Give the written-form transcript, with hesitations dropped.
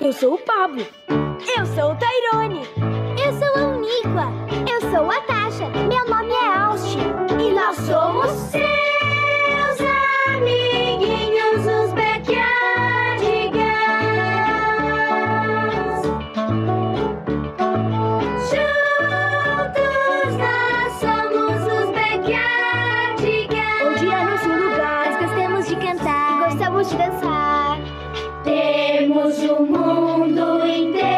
Eu sou o Pablo. Eu sou o Tairone. Eu sou a Uniqua. Eu sou a Tasha. Meu nome é Austin. E nós somos seus amiguinhos, os Backyardigans. Juntos nós somos os Backyardigans. Onde é nosso lugar? Nós gostamos de cantar. Gostamos de dançar. Temos o mundo inteiro